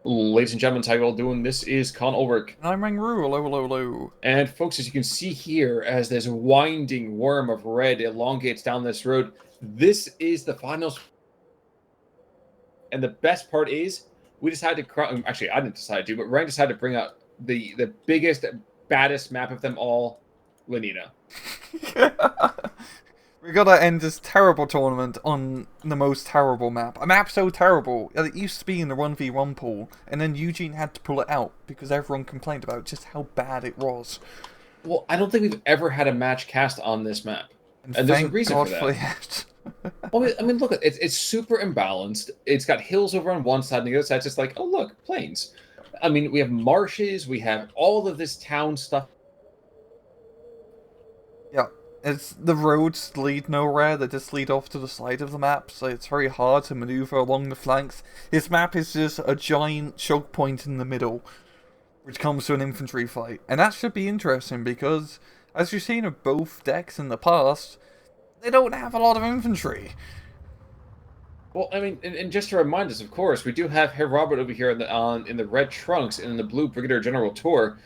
Ladies and gentlemen, how you all doing? This is Con Ulrich. I'm Ringru, hello, hello, hello. And folks, as you can see here, as this winding worm of red elongates down this road, this is the finals. And the best part is, we decided to, actually, I didn't decide to, but Ryan decided to bring out the biggest, baddest map of them all, Lenina. We gotta end this terrible tournament on the most terrible map. A map so terrible that it used to be in the 1v1 pool, and then Eugene had to pull it out because everyone complained about just how bad it was. Well, I don't think we've ever had a match cast on this map. And There's a thank reason God for that. it. Well, I mean, look, it's super imbalanced. It's got hills over on one side, and the other side's just like, oh, look, plains. I mean, we have marshes, we have all of this town stuff. Yeah, it's the roads lead nowhere, they just lead off to the side of the map, so it's very hard to maneuver along the flanks. This map is just a giant choke point in the middle, which comes to an infantry fight. And that should be interesting because, as you've seen of both decks in the past, they don't have a lot of infantry. Well, I mean, and just to remind us, of course, we do have Herr Robert over here in the red trunks and in the blue Brigadier General Tour.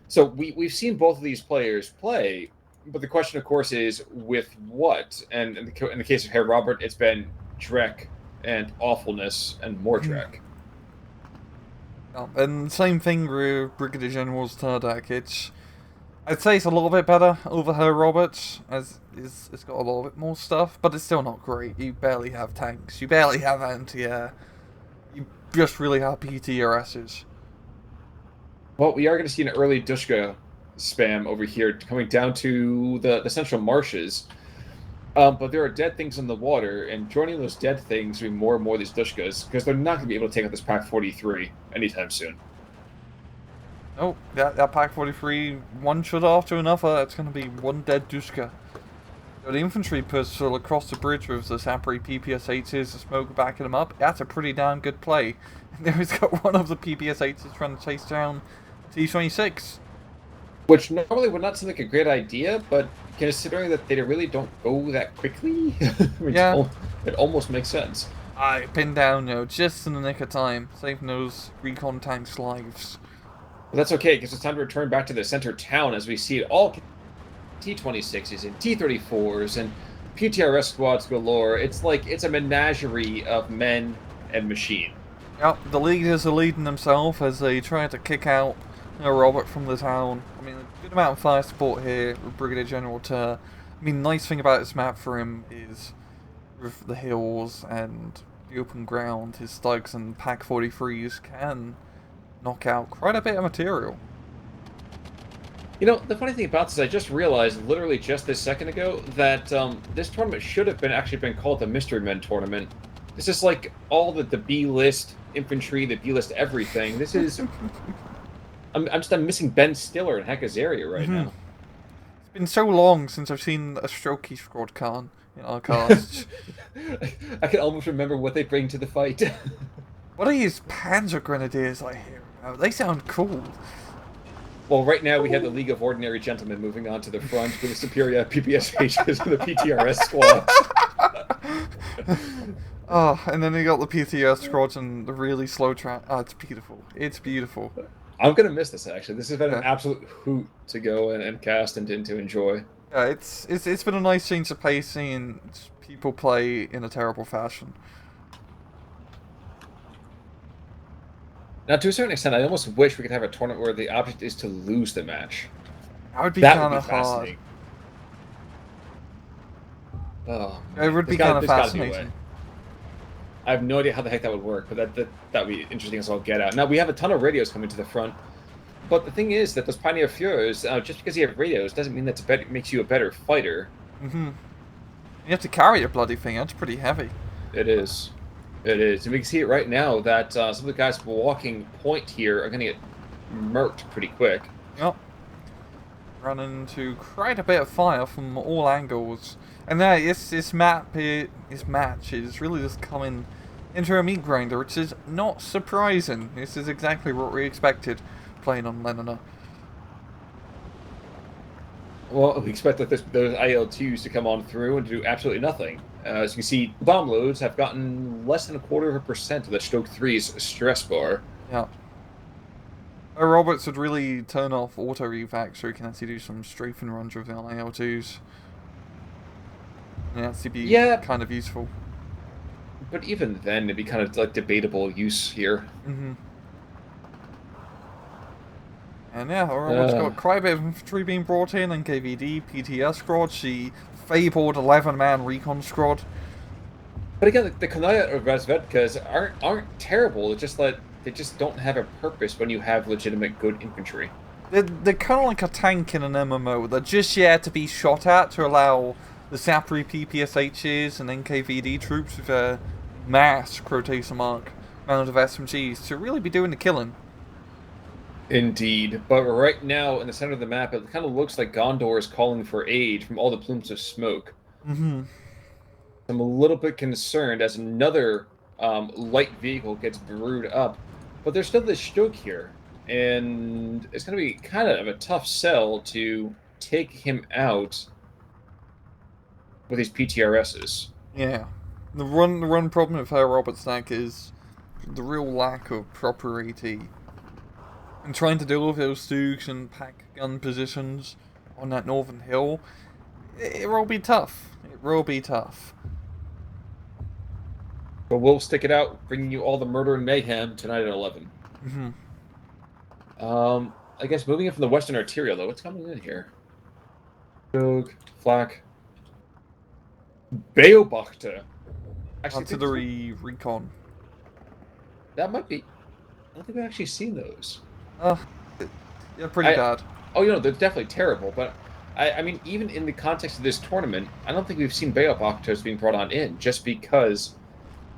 So we've seen both of these players play, but the question, of course, is with what? And in the case of Herr Robert, it's been Drek and awfulness and more Drek. And same thing with Brigadier General's third deck. I'd say it's a little bit better over her Robert, as it's got a little bit more stuff, but it's still not great. You barely have tanks, you barely have anti-air, you just really have PTRSs. Well, we are going to see an early Dushka spam over here coming down to the central marshes. But there are dead things in the water, and joining those dead things will be more and more of these Dushkas, because they're not going to be able to take out this Pack 43 anytime soon. Oh, that Pack 43, one shot after another, it's going to be one dead Dushka. So the infantry pistol across the bridge with the Sapri PPS-8s, the smoke backing them up, that's a pretty damn good play. And there he's got one of the PPS-8s trying to chase down T-26. Which normally would not seem like a great idea, but considering that they really don't go that quickly, I mean, Yeah. it almost makes sense. I pinned down, just in the nick of time, saving those recon tanks' lives. But that's okay, because it's time to return back to the center town as we see it all T-26s and T-34s and PTRS squads galore. It's a menagerie of men and machine. Yep, the leaders are leading themselves as they try to kick out Robert from the town. I mean, a good amount of fire support here with Brigadier General Tur. I mean, nice thing about this map for him is with the hills and the open ground, his thugs and Pack 43s can knock out quite a bit of material. You know, the funny thing about this, I just realized literally just this second ago that this tournament should have actually been called the Mystery Men Tournament. This is like all the B-list infantry, the B-list everything. This is... I'm missing Ben Stiller and Hekazaria right now. It's been so long since I've seen a Strokey squad Khan in our cast. I can almost remember what they bring to the fight. What are these Panzer Grenadiers I hear about? They sound cool. Well, right now we have the League of Ordinary Gentlemen moving on to the front with the superior PPSHs and the PTRS squad. Oh, and then you got the PTS squads and the really slow track. Oh, it's beautiful. It's beautiful. I'm going to miss this, actually. This has been an absolute hoot to go and cast and to enjoy. Yeah, it's been a nice change of pace seeing people play in a terrible fashion. Now, to a certain extent, I almost wish we could have a tournament where the object is to lose the match. That would be kind of hard. Oh, it would be kind of fascinating. I have no idea how the heck that would work, but that would be interesting as all get out. Now, we have a ton of radios coming to the front, but the thing is that those Pioneer Fuhrers, just because you have radios doesn't mean that makes you a better fighter. You have to carry a bloody thing, it's pretty heavy. It is. It is. And we can see it right now that some of the guys walking point here are going to get murked pretty quick. Yep. Run into quite a bit of fire from all angles. And this match is really just coming into a meat grinder, which is not surprising. This is exactly what we expected playing on Lenina. Well, we expect that those IL-2s to come on through and do absolutely nothing. As you can see, bomb loads have gotten less than 0.25% of the Stoke 3's stress bar. Yeah. Roberts would really turn off auto evac so he can actually do some strafing runs with the IL-2s. And actually be Yeah, kind of useful. but even then, it'd be kind of like debatable use here. Mm-hmm. And yeah, Roberts Uh, got quite a bit of infantry being brought in, NKVD, PTS squad, the fabled 11-man recon squad. but again, the Kanaya or Razvedkas aren't terrible. It's just that they just don't have a purpose when you have legitimate good infantry. They're kind of like a tank in an MMO. They're just yet to be shot at to allow the Sapri PPSHs and NKVD troops with a mass quotation mark amount of SMGs to really be doing the killing. Indeed, but right now in the center of the map, it kind of looks like Gondor is calling for aid from all the plumes of smoke. Mm-hmm. I'm a little bit concerned as another light vehicle gets brewed up, but there's still this Stug here, and it's going to be kind of a tough sell to take him out with these PTRSs. Yeah. The run problem with her Robert Stack is the real lack of proper AT. And trying to deal with those Stugs and pack gun positions on that northern hill, it will be tough. It will be tough. But we'll stick it out, bringing you all the murder and mayhem tonight at 11. Mm-hmm. I guess moving in from the Western Arterial, though, what's coming in here? Stug, Flak, Beobachter. Actually, Artillery recon. that might be. I don't think we've actually seen those. Uh, yeah, pretty bad. Oh, they're definitely terrible. But I mean, even in the context of this tournament, I don't think we've seen Beobachters being brought on in just because,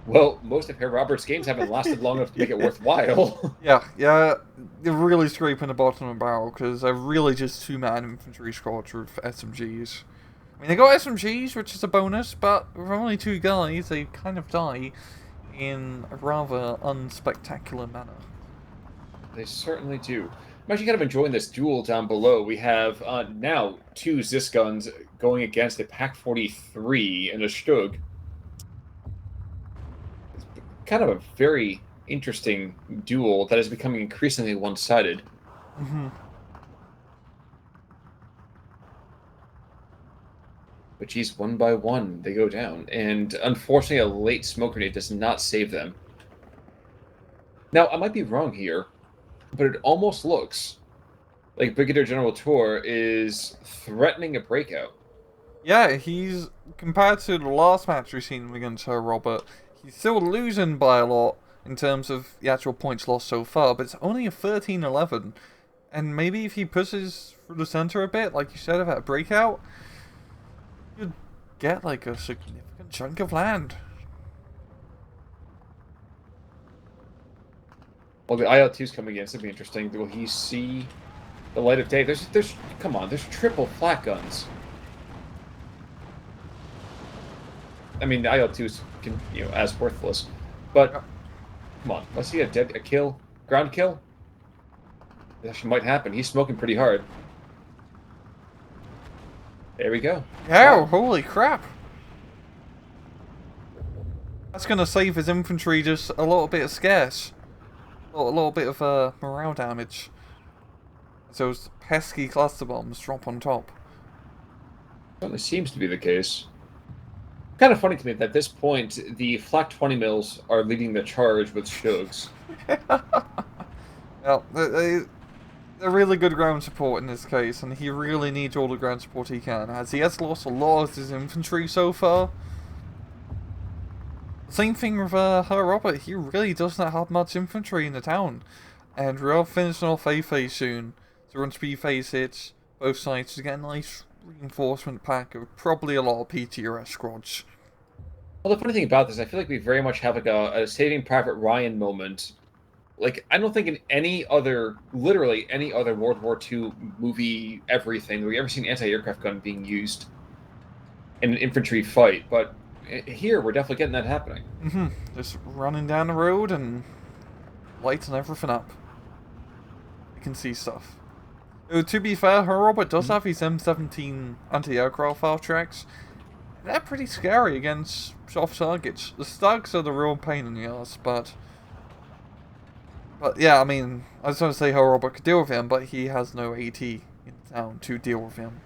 well, most of Herr Roberts' games haven't lasted long enough to make it worthwhile. Yeah, they're really scraping the bottom of the barrel because they're really just two-man infantry squads with SMGs. I mean, they got SMGs, which is a bonus, but with only two guys, they kind of die in a rather unspectacular manner. They certainly do. I'm actually kind of enjoying this duel down below. We have now two Zis guns going against a Pack 43 and a Stug. It's kind of a very interesting duel that is becoming increasingly one-sided. Mm-hmm. But geez, one by one, they go down. And unfortunately, a late smoke grenade does not save them. Now, I might be wrong here, but it almost looks like Brigadier General Tor is threatening a breakout. Yeah, he's, compared to the last match we've seen against Sir Robert, he's still losing by a lot in terms of the actual points lost so far, but it's only a 13-11. And maybe if he pushes through the center a bit, like you said about breakout, you'd get like a significant chunk of land. Well, the IL-2's coming in. It's going to be interesting. Will he see the light of day? Come on, there's triple flat guns. I mean, the IL-2's as worthless. But, come on, let's see a kill. Ground kill? That actually might happen. He's smoking pretty hard. There we go. Yeah, Wow. holy crap. That's going to save his infantry just a little bit of scarce. A little bit of morale damage. So those pesky cluster bombs drop on top. Certainly seems to be the case. Kind of funny to me that at this point, the Flak 20 mils are leading the charge with Shugs. Well, they're really good ground support in this case, and he really needs all the ground support he can, as he has lost a lot of his infantry so far. Same thing with Her Robert, he really doesn't have much infantry in the town, and we're all finishing off A phase soon, so once B phase hits, both sides to get a nice reinforcement pack of probably a lot of PTRS squads. Well, the funny thing about this, I feel like we very much have like a Saving Private Ryan moment. Like, I don't think in literally any other World War II movie, everything, have we ever seen anti-aircraft gun being used in an infantry fight, but here we're definitely getting that happening. Mm-hmm. Just running down the road and lighting everything up. You can see stuff. To be fair, Her Robert does have his M17 anti-aircraft file tracks. They're pretty scary against soft targets. The Stugs are the real pain in the ass, but But yeah, I mean, I was going to say how Robert could deal with him, but he has no AT in town to deal with him.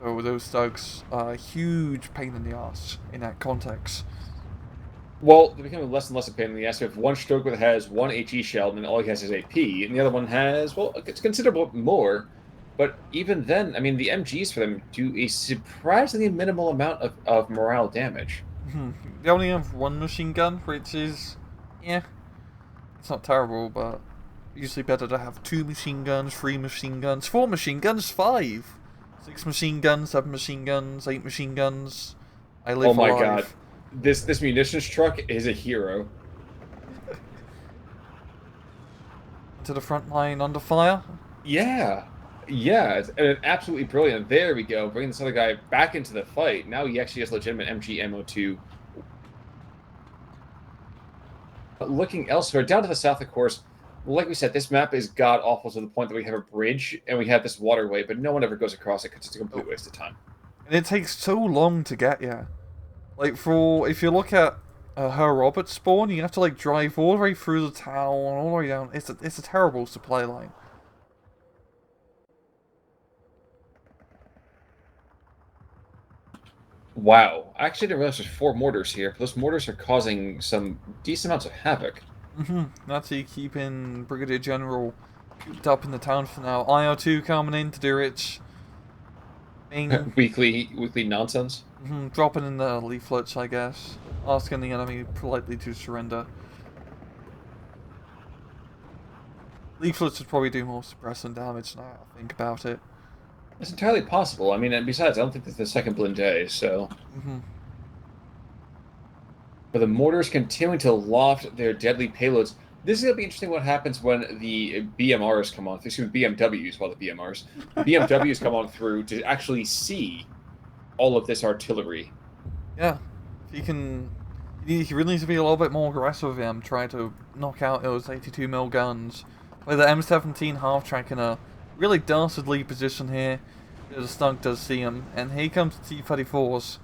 So those thugs are a huge pain in the ass in that context. Well, they're becoming less and less a pain in the ass. We have one Stoker that has one HE shell, and all he has is AP, and the other one has, well, it's considerable more. But even then, I mean, the MGs for them do a surprisingly minimal amount of morale damage. They only have one machine gun, which is, yeah, it's not terrible, but usually better to have 2 machine guns, 3 machine guns, 4 machine guns, 5, 6 machine guns, 7 machine guns, 8 machine guns. I Oh live my god. alive. This munitions truck is a hero. To the front line under fire. Yeah. Yeah, it's absolutely brilliant. There we go. Bringing this other guy back into the fight. Now he actually has legitimate MG ammo too. But looking elsewhere, down to the south, of course, like we said, this map is god-awful to the point that we have a bridge and we have this waterway, but no one ever goes across it because it's a complete waste of time. And it takes so long to get here. Like, if you look at her Robert spawn, you have to, like, drive all the way through the town, all the way down. It's a terrible supply line. Wow. I actually didn't realize there's 4 mortars here, but those mortars are causing some decent amounts of havoc. Nazi keeping Brigadier General cooped up in the town for now. IO2 coming in to do its thing. Weekly nonsense. Dropping in the leaflets, I guess. Asking the enemy politely to surrender. Leaflets would probably do more suppressing damage now I think about it. It's entirely possible. I mean, and besides, I don't think it's the second blinde, so. But the mortars continuing to loft their deadly payloads. This is going to be interesting what happens when the BMRs come on. Excuse me, BMWs, well, the BMRs. The BMWs come on through to actually see all of this artillery. Yeah. If you can... He really needs to be a little bit more aggressive with him, trying to knock out those 82mm guns. With the M17 half-track in a really dastardly position here. The Stunk does see him, and here comes the T-34s.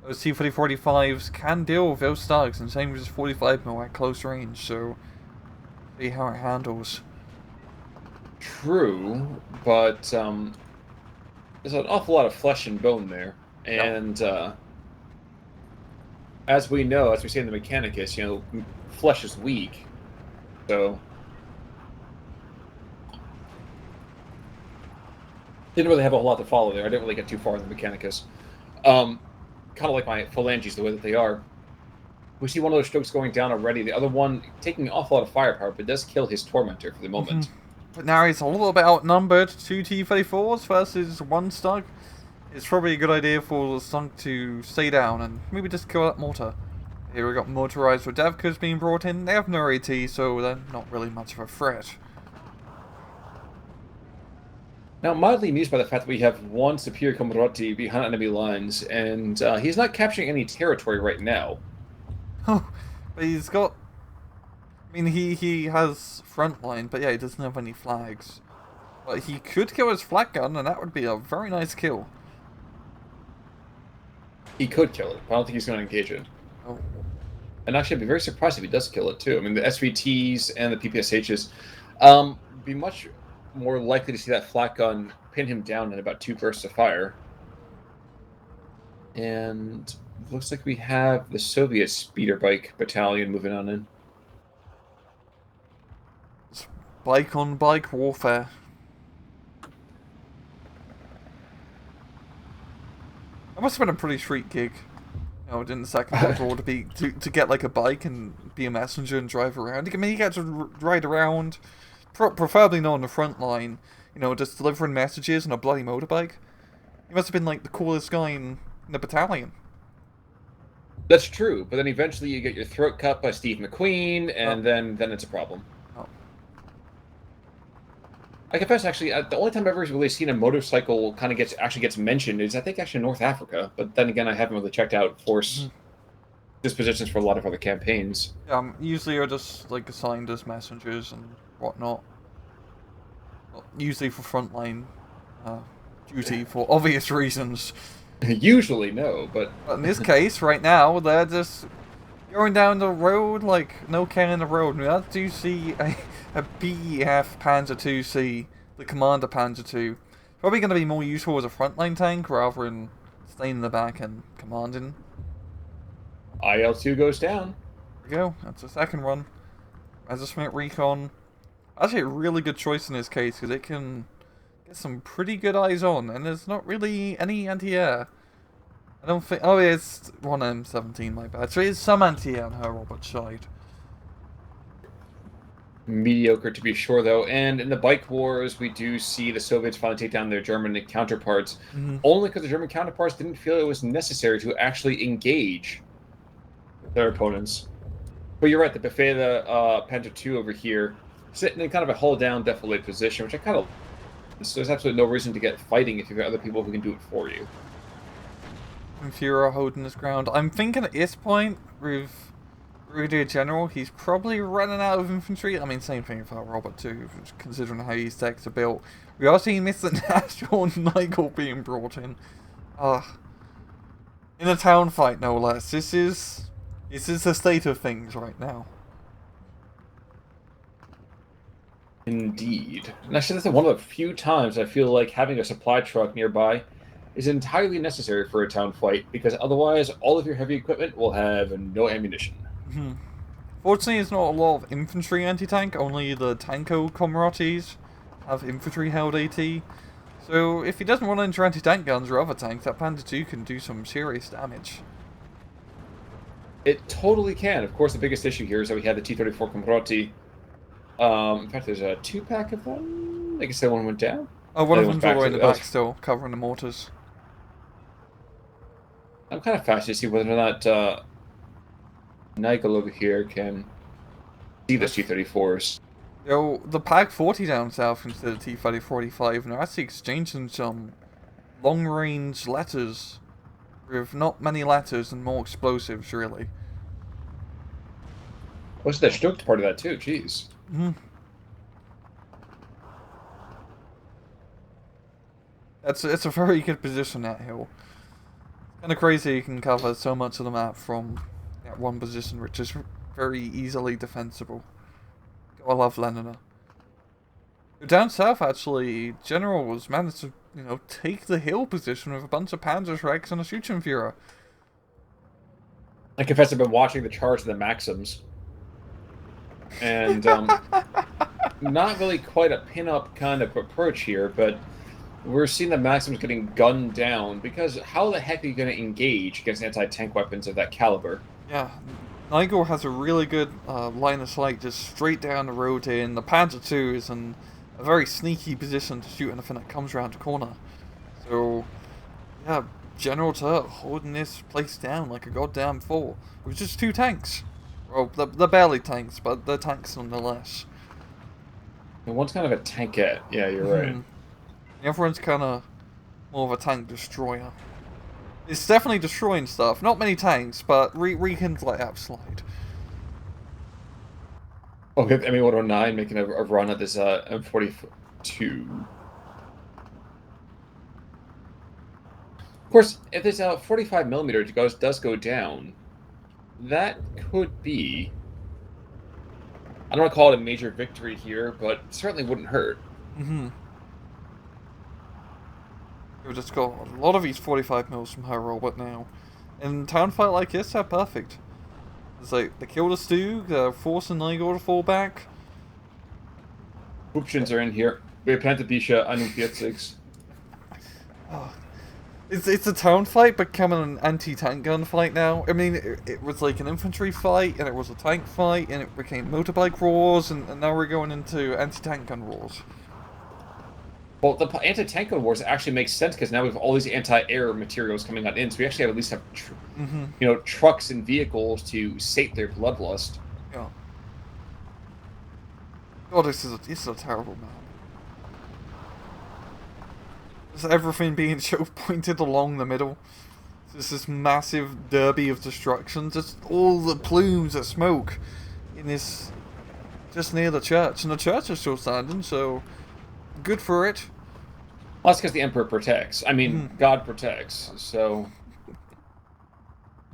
Those T-45s can deal with those Stugs, and same as 45mm at close range, so see how it handles. True, but there's an awful lot of flesh and bone there. And as we know, as we say in the Mechanicus, flesh is weak. So didn't really have a whole lot to follow there. I didn't really get too far in the Mechanicus. Kind of like my phalanges, the way that they are. We see one of those strokes going down already. The other one taking an awful lot of firepower, but does kill his tormentor for the moment. But now he's a little bit outnumbered. 2 T-34s versus 1 Stug. It's probably a good idea for the Stunk to stay down and maybe just kill that mortar. Here we got motorized Rodevkas being brought in. They have no AT, so they're not really much of a threat. Now, I'm mildly amused by the fact that we have one superior Komorotti behind enemy lines, and he's not capturing any territory right now. Oh, but he's got... I mean, he has front line, but yeah, he doesn't have any flags. But he could kill his flag gun, and that would be a very nice kill. He could kill it, but I don't think he's going to engage it. Oh. And actually, I'd be very surprised if he does kill it, too. I mean, the SVTs and the PPSHs be much more likely to see that flat gun pin him down in about 2 bursts of fire. And looks like we have the Soviet speeder bike battalion moving on in. It's bike-on-bike warfare. That must have been a pretty sweet gig. In the Second World War to get like a bike and be a messenger and drive around. I mean, you get to ride around, preferably not on the front line. Just delivering messages on a bloody motorbike. You must have been like the coolest guy in the battalion. That's true, but then eventually you get your throat cut by Steve McQueen, and then it's a problem. Oh. I confess, actually, the only time I've ever really seen a motorcycle kind of gets mentioned is, I think, actually North Africa. But then again, I haven't really checked out force dispositions for a lot of other campaigns. Usually are just like assigned as messengers and whatnot. Well, usually for frontline duty for obvious reasons. Usually, no, but in this case, right now, they're just Going down the road, like, no care in the road. We do see a BEF Panzer II-C, the Commander Panzer II. Probably going to be more useful as a frontline tank rather than staying in the back and commanding. IL-2 goes down. There we go, that's the second one. Messerschmitt Recon. Actually a really good choice in this case, because it can get some pretty good eyes on, and there's not really any anti-air. I don't think... Oh, it's 1M17, my bad. So it is some anti-air on her robot side. Mediocre to be sure, though. And in the bike wars, we do see the Soviets finally take down their German counterparts, only because the German counterparts didn't feel it was necessary to actually engage their opponents. But you're right, the Befehle Panther II over here, sitting in kind of a hull-down, defilade position, which I kind of... So there's absolutely no reason to get fighting if you've got other people who can do it for you. Führer holding his ground. I'm thinking at this point, with Brigadier General, he's probably running out of infantry. I mean, same thing for Robert too, considering how these decks are built. We are seeing Mr. Nashville and Nigel being brought in. In a town fight, no less. This is the state of things right now. Indeed. And actually, that's one of the few times I feel like having a supply truck nearby is entirely necessary for a town fight, because otherwise all of your heavy equipment will have no ammunition. Fortunately, it's not a lot of infantry anti-tank, only the Tanko Comratis have infantry-held AT. So if he doesn't run into anti-tank guns or other tanks, that Panther II can do some serious damage. It totally can. Of course, the biggest issue here is that we have the T-34 Comprati. In fact, there's a 2-pack of them. I guess that one went down. Oh, one of them's all the way in the back still, covering the mortars. I'm kind of fascinated to see whether or not Nigel over here can see the T-34s. Yo, the Pak 40 down south instead of T-3045, and they're actually exchanging some long-range letters with not many letters and more explosives, really. What's the Stuck part of that too? Jeez. It's a very good position, that hill. Kind of crazy you can cover so much of the map from that one position, which is very easily defensible. I love Lenina. Down south, actually, General was managed to, take the hill position with a bunch of Panzerschrecks and a Schutzenführer. I confess I've been watching the charge of the Maxims. And not really quite a pin-up kind of approach here, but we're seeing the Maxims getting gunned down, because how the heck are you going to engage against anti-tank weapons of that caliber? Yeah, Nigel has a really good line of sight just straight down the road here, and the Panzer II is in a very sneaky position to shoot anything that comes around the corner. So, yeah, General Turk holding this place down like a goddamn fool, with just 2 tanks. Well, they're barely tanks, but they're tanks nonetheless. And one's kind of a tankette. Yeah, you're right. The other one's kind of more of a tank destroyer. It's definitely destroying stuff. Not many tanks, but we can let that slide. Okay, ME-109 making a run at this M42. Of course, if this 45mm does go down, that could be... I don't want to call it a major victory here, but certainly wouldn't hurt. We've just got a lot of these 45mm from her robot now. In a town fight like this, they're perfect. It's like, they kill the Stug, they're forcing Nigel to fall back. Options are in here. We planted Bisha 41. It's a town fight becoming an anti-tank gun fight now. I mean, it was like an infantry fight, and it was a tank fight, and it became motorbike wars, and now we're going into anti-tank gun wars. Well, the anti-tank gun wars actually makes sense, because now we have all these anti-air materials coming on in, so we actually at least have, trucks and vehicles to sate their bloodlust. Yeah. God, this is a terrible map. Just everything being so pointed along the middle. Just this massive derby of destruction. Just all the plumes of smoke in this, just near the church. And the church is still standing, so good for it. Well, that's because the Emperor protects. I mean, God protects, so...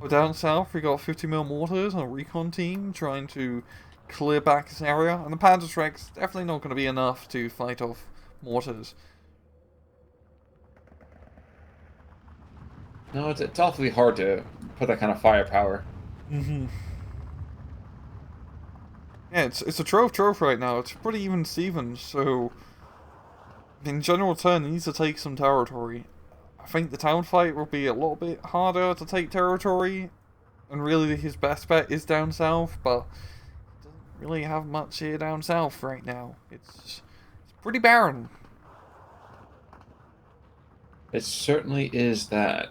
Well, down south, we got 50mm mortars and a recon team trying to clear back this area, and the Panzerschreck's definitely not going to be enough to fight off mortars. No, it's awfully hard to put that kind of firepower. Mm-hmm. Yeah, it's a trove right now. It's pretty even Stevens, so in general turn needs to take some territory. I think the town fight will be a little bit harder to take territory, and really his best bet is down south, but he doesn't really have much here down south right now. It's pretty barren. It certainly is that.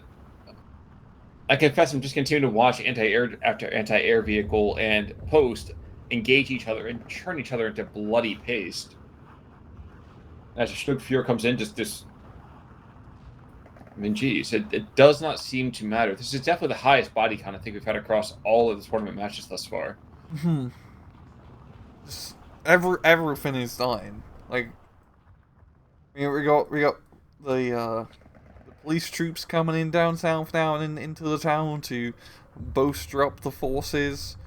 I confess I'm just continuing to watch anti-air after anti-air vehicle and post engage each other and turn each other into bloody paste. As a Schlug Fuhrer comes in, just I mean, geez, it does not seem to matter. This is definitely the highest body count I think we've had across all of the tournament matches thus far. Hmm. Everything is dying. Like, we got the police troops coming in down south now and into the town to bolster up the forces.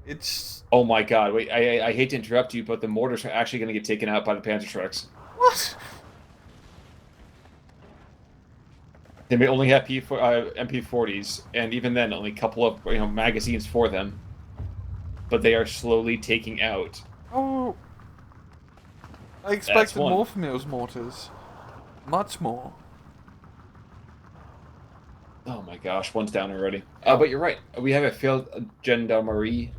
It's... Oh my god, wait, I hate to interrupt you, but the mortars are actually going to get taken out by the Panzerschrecks. What? They may only have MP40s, and even then, only a couple of magazines for them. But they are slowly taking out. Oh, I expected more from those mortars. Much more. Oh my gosh, one's down already. But you're right. We have a failed gendarmerie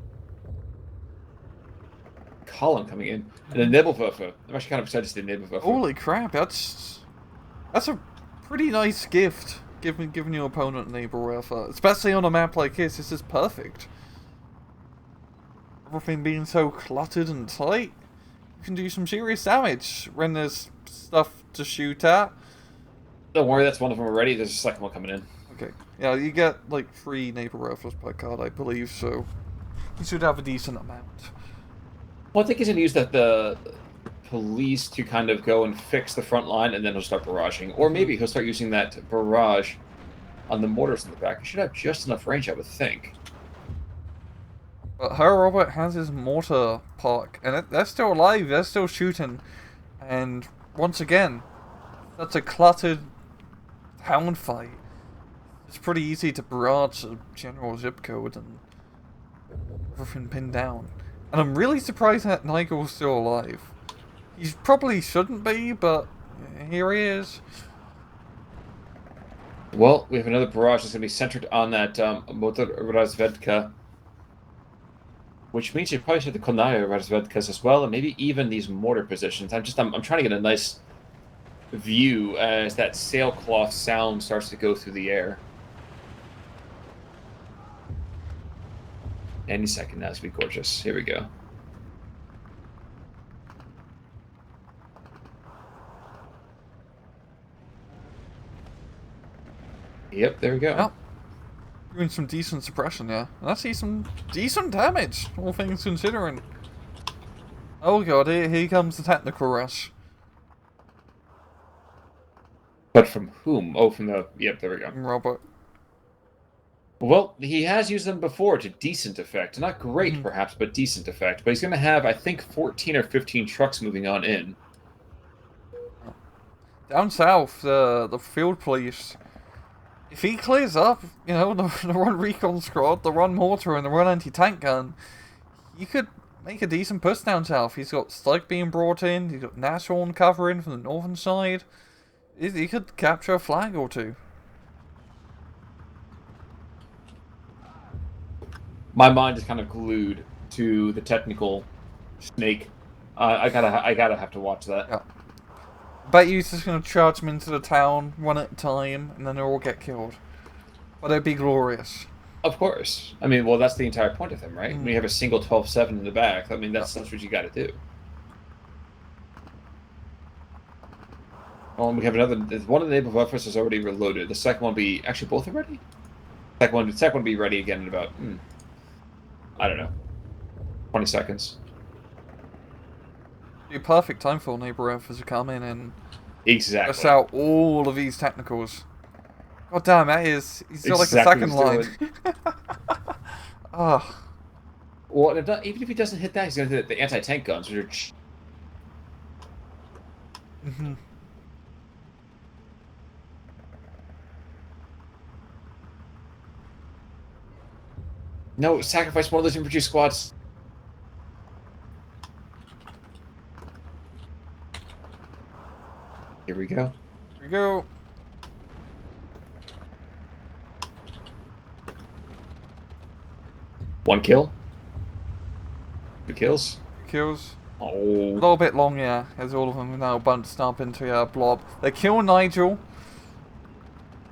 column coming in, and a Nebelwerfer. I'm actually kind of excited to see the Nebelwerfer. Holy crap! That's a pretty nice gift. Giving your opponent a Nebelwerfer, especially on a map like this. This is perfect. Everything being so cluttered and tight, you can do some serious damage when there's stuff to shoot at. Don't worry, that's one of them already. There's a second one coming in. Okay. Yeah, you get like 3 Nebelwerfers per card, I believe, so you should have a decent amount. Well, I think he's going to use the police to kind of go and fix the front line, and then he'll start barraging. Or maybe he'll start using that barrage on the mortars in the back. He should have just enough range, I would think. But Herr Robert has his mortar park, and they're still alive, they're still shooting. And once again, that's a cluttered town fight. It's pretty easy to barrage a general zip code and everything pinned down. And I'm really surprised that Nigel's still alive. He probably shouldn't be, but here he is. Well, we have another barrage that's going to be centered on that Motor Razvedka, which means you probably should have the Konaya Razvedkas as well, and maybe even these mortar positions. I'm trying to get a nice view as that sailcloth sound starts to go through the air. Any second now, it's going to be gorgeous. Here we go. Yep, there we go. Well, doing some decent suppression, yeah. And I see some decent damage, all things considering. Oh god, here comes the technical rush. But from whom? Oh, from the... Yep, there we go. Robert. Well, he has used them before to decent effect. Not great, perhaps, but decent effect. But he's going to have, I think, 14 or 15 trucks moving on in. Down south, the field police... If he clears up, you know, the one recon squad, the one mortar, and the one anti-tank gun, he could make a decent push down south. He's got Slug being brought in, he's got Nashorn covering from the northern side. He could capture a flag or two. My mind is kind of glued to the technical snake. I gotta have to watch that. Yeah. Bet you he's just gonna charge them into the town one at a time, and then they'll all get killed. But it'd be glorious. Of course. I mean, well, that's the entire point of them, right? When you have a single 12-7 in the back, I mean, that's what you gotta do. Oh, and we have another... One of the Nebelwerfers is already reloaded. The second one will be... Actually, both are ready? Second one will be ready again in about... I don't know. 20 seconds. Be a perfect time for Nebelwerfers to come in and exactly bust out all of these technicals. God damn, that is... He's got like a Exactly second what he's line. doing. Oh. Well, and even if he doesn't hit that, he's going to hit the anti-tank guns, which are... Mm-hmm. No, sacrifice one of those infantry squads. Here we go. Here we go. One kill. 2 kills. Kills. A Oh. little bit long, yeah, as all of them are now bunched up into a blob. They kill Nigel.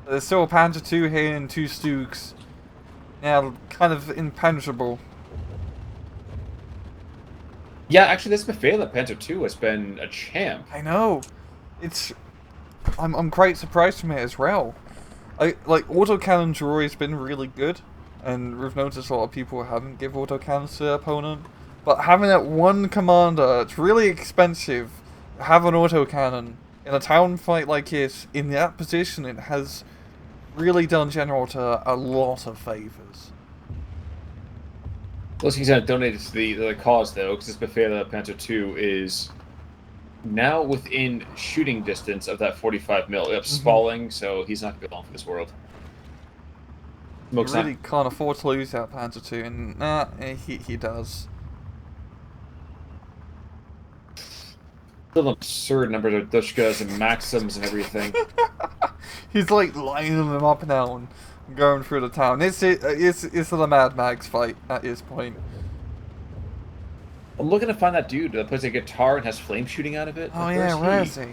There's still a Panzer II here and 2 Stooks. Now, kind of impenetrable. Yeah, actually, this Buffet that Panzer II has been a champ. I know. It's... I'm quite surprised from it as well. Like, autocannons have always been really good. And we've noticed a lot of people haven't give autocannons to their opponent. But having that one commander, it's really expensive to have an autocannon. In a town fight like this, in that position, it has really done General to a lot of favours. Well, he's going to donate to the cause, though, because this Buffet that Panzer II is now within shooting distance of that 45 mil. It's spalling, so he's not going to be long for this world. You really can't afford to lose that Panzer II, and nah, he does. Still an absurd number of Dushkas and Maxims and everything. He's like lining them up now and going through the town. It's the Mad Max fight at this point. I'm looking to find that dude that plays a guitar and has flame shooting out of it. Oh Like, yeah, where is he?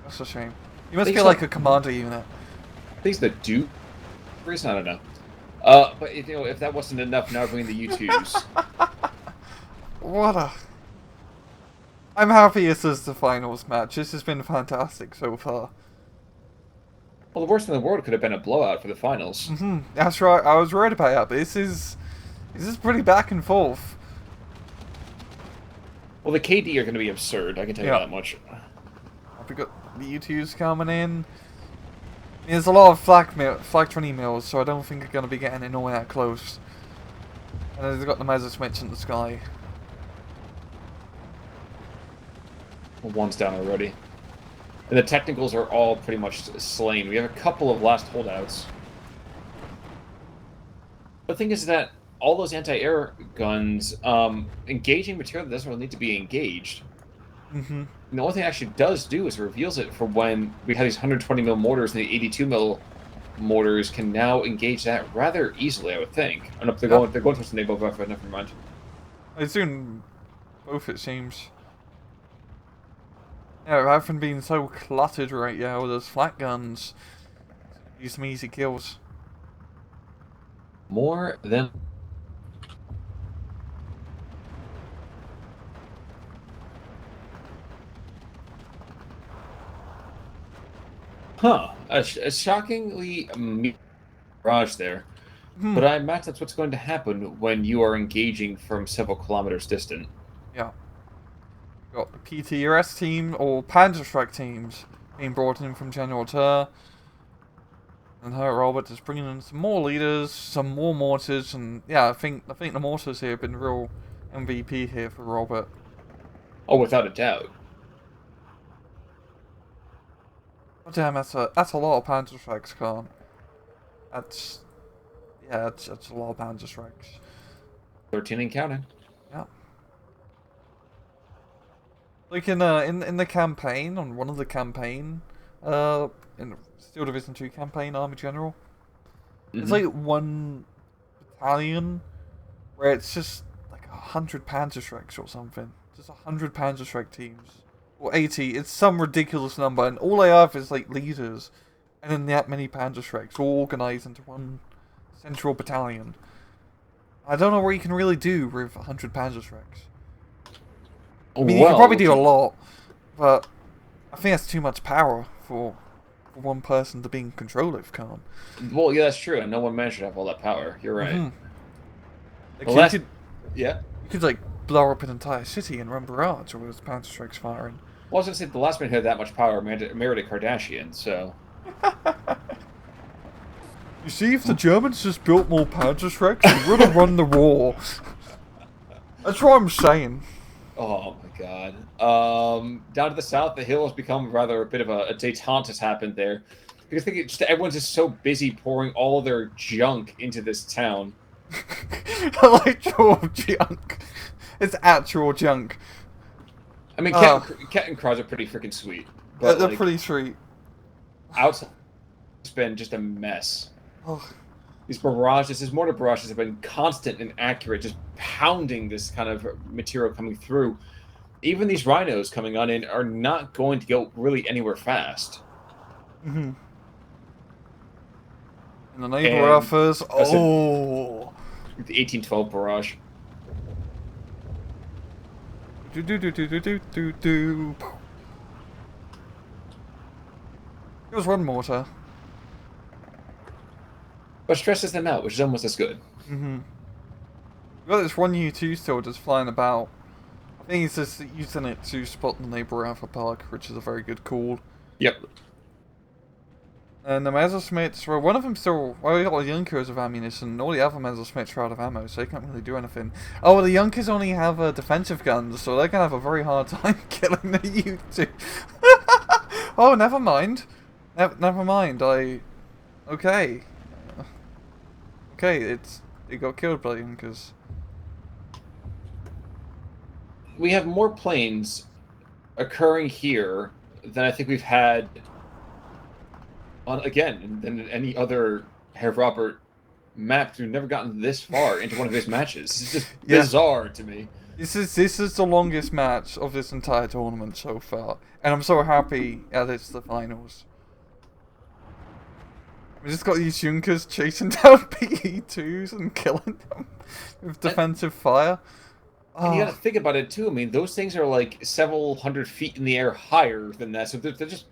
That's a shame. He must He's be like a commander unit. I think he's the Duke. For reason, I don't know. But if that wasn't enough, now bringing the U2s. What a... I'm happy this is the finals match. This has been fantastic so far. Well, the worst in the world could have been a blowout for the finals. That's right. I was worried about that, but this is pretty back and forth. Well, the KD are going to be absurd. I can tell you that much. We got the U2s coming in. There's a lot of flak 20 mils, so I don't think they're going to be getting in all that close. And then they've got the Messerschmitt in the sky. Well, one's down already. And the technicals are all pretty much slain. We have a couple of last holdouts. The thing is that all those anti-air guns, engaging material that doesn't really need to be engaged. And the only thing it actually does do is it reveals it for when we have these 120 mil mortars, and the 82 mil mortars can now engage that rather easily, I would think. I don't know if they're going towards the naval buffer, never mind. They're doing both, it seems. Yeah, rather than being so cluttered right now with those flat guns, use some easy kills. More than... Huh. A shockingly mirage there. But I imagine that's what's going to happen when you are engaging from several kilometers distant. Yeah. Got the PTRS team, or Panzerschreck teams, being brought in from General Tur. And her Robert is bringing in some more leaders, some more mortars, and yeah, I think the mortars here have been real MVP here for Robert. Oh, without a doubt. Oh damn, that's a lot of Panzerschrecks, Khan. That's a lot of Panzerschrecks. 13 and counting. Yeah. Like in the campaign, on one of the campaign, in Steel Division 2 campaign, Army General, it's like one battalion where it's just like 100 Panzerschrecks or something. Just 100 Panzerschreck teams. Or 80, it's some ridiculous number, and all they have is like leaders, and then that many Panzerschrecks all organised into one central battalion. I don't know what you can really do with 100 Panzerschrecks. I mean, you can probably do a lot, but I think that's too much power for one person to be in control of, Khan. Well, yeah, that's true, and no one managed to have all that power. You're right. Like, you could like blow up an entire city and run barrage with those Panzerschrecks firing. Well, I was going to say, the last man who had that much power married a Kardashian, so... You see, if the Germans just built more Panzerschrecks, we would have won the war. That's what I'm saying. Oh my god. Down to the south, the hill has become rather a bit of a detente has happened there. Because I think everyone's just so busy pouring all their junk into this town. Actual junk. It's actual junk. I mean, Cat and Cars are pretty freaking sweet. But they're like, pretty sweet. outside, it's been just a mess. Oh. These mortar barrages have been constant and accurate, just pounding this kind of material coming through. Even these rhinos coming on in are not going to go really anywhere fast. Mm-hmm. And the neighbor offers. Oh. The 1812 barrage. Do. Here's one mortar. But stresses them out, which is almost as good. Mm-hmm. We've got this one U2 still just flying about. I think he's just using it to spot the neighbor Alpha Park, which is a very good call. Yep. And the Messerschmitts, well, one of them still, well, we got the Junkers of ammunition, all the other Messerschmitts are out of ammo, so they can't really do anything. Oh, well, the Junkers only have defensive guns, so they're going to have a very hard time killing the U2. Oh, never mind. Never mind, okay. Okay, it got killed by the Junkers. We have more planes occurring here than I think we've had than any other Herr Robert map. We've never gotten this far into one of his matches. It's just bizarre to me. This is the longest match of this entire tournament so far, and I'm so happy that it's the finals. We just got these Junkers chasing down PE2s and killing them with defensive fire. And you gotta think about it too. I mean, those things are like several hundred feet in the air higher than that, so they're just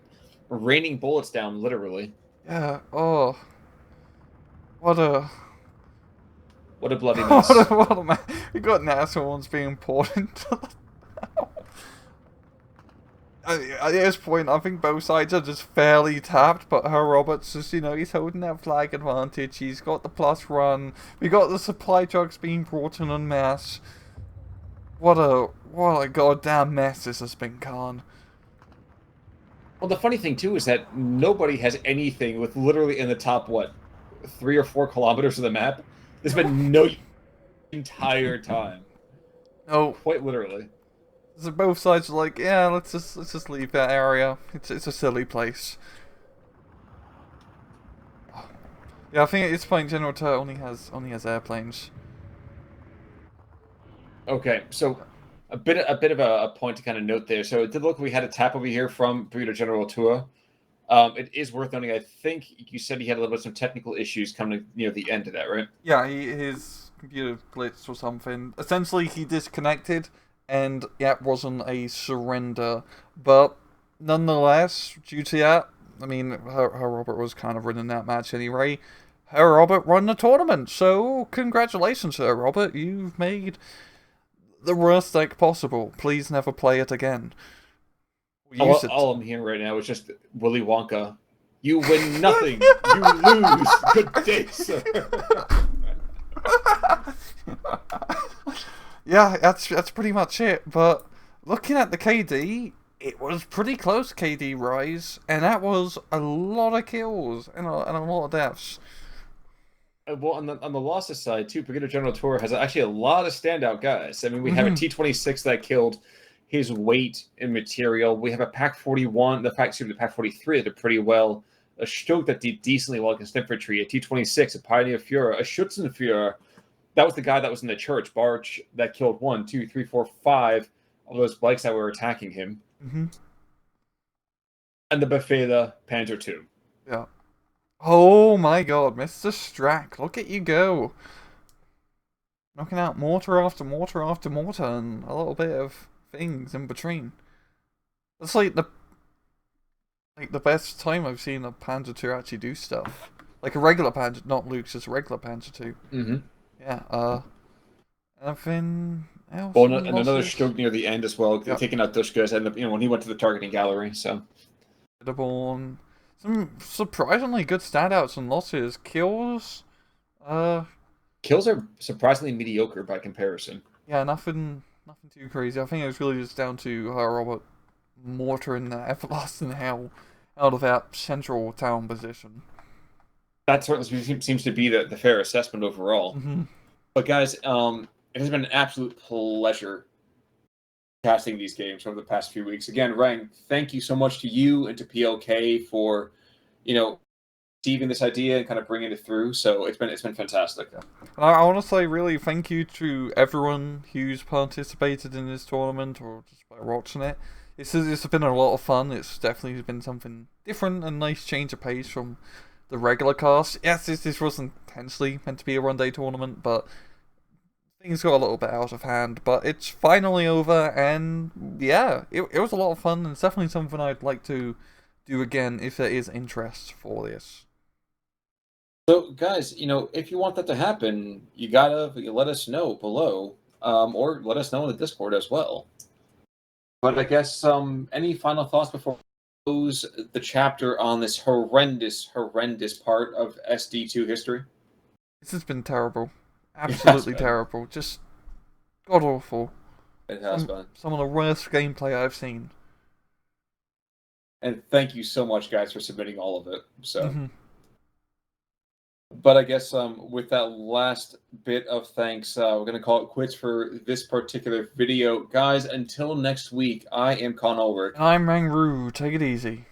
raining bullets down, literally. Yeah. Oh. What a bloody mess. what a man. We got NASA ones being poured into the At this point, I think both sides are just fairly tapped, but Herr Roberts is, he's holding that flag advantage. He's got the plus run. We got the supply trucks being brought in en masse. What a goddamn mess this has been, Khan. Well, the funny thing, too, is that nobody has anything with literally in the top, 3 or 4 kilometers of the map? There's been no entire time. No. Quite literally. So both sides are like, yeah, let's just leave that area. It's a silly place. Yeah, I think at this point General Tur only has airplanes. Okay, so a bit of a point to kind of note there. So it did look we had a tap over here from Brigadier General Tua. It is worth noting. I think you said he had a little bit of some technical issues coming near the end of that, right? Yeah, his computer glitched or something. Essentially, he disconnected. And yeah, it wasn't a surrender, but nonetheless, due to that, I mean, Herr Robert was kind of winning that match anyway. Herr Robert won the tournament, so congratulations, Herr Robert. You've made the worst deck possible. Please never play it again. All I'm hearing right now is just Willy Wonka. You win nothing. You lose. Good day, sir. Yeah, that's pretty much it. But looking at the KD, it was pretty close KD rise, and that was a lot of kills and a lot of deaths. Well, on the losses side too, Brigadier General Tor has actually a lot of standout guys. I mean, we have a T-26 that killed his weight in material. We have a Pac 41, the Pac 43 that did pretty well. A Stoke that did decently well against infantry. A T-26, a Pioneer Führer, a Schützenführer. That was the guy that was in the church barge that killed 1, 2, 3, 4, 5 of those bikes that were attacking him. And the Befehle Panzer II. Yeah. Oh my god, Mr. Strack, look at you go. Knocking out mortar after mortar after mortar and a little bit of things in between. That's like the best time I've seen a Panzer II actually do stuff. Like a regular Panzer, not Luke's, just a regular Panzer II. Yeah, anything else? Well, and another stroke near the end as well, Yep. taking out Dushkas, and when he went to the targeting gallery, so. Born. Some surprisingly good standouts and losses. Kills, uh, Kills are surprisingly mediocre by comparison. yeah, nothing too crazy. I think it was really just down to Robert mortaring that everlasting hell out of that central town position. That certainly seems to be the fair assessment overall. Hmm. But guys, it has been an absolute pleasure casting these games over the past few weeks. Again, Ryan, thank you so much to you and to PLK for, conceiving this idea and kind of bringing it through. So it's been fantastic. And I want to say really thank you to everyone who's participated in this tournament or just by watching it. It's been a lot of fun. It's definitely been something different and nice change of pace from the regular cast. Yes, this wasn't intensely meant to be a one-day tournament, but things got a little bit out of hand. But it's finally over, and yeah, it was a lot of fun, and it's definitely something I'd like to do again if there is interest for this. So, guys, if you want that to happen, you let us know below, or let us know in the Discord as well. But I guess any final thoughts before we close the chapter on this horrendous part of SD2 history? This has been terrible. It has Absolutely been. terrible. Just god awful. It has been. Some of the worst gameplay I've seen. And thank you so much, guys, for submitting all of it. So. Mm-hmm. But I guess with that last bit of thanks, we're going to call it quits for this particular video. Guys, until next week, I am Con Ulrich. And I'm Rangru. Take it easy.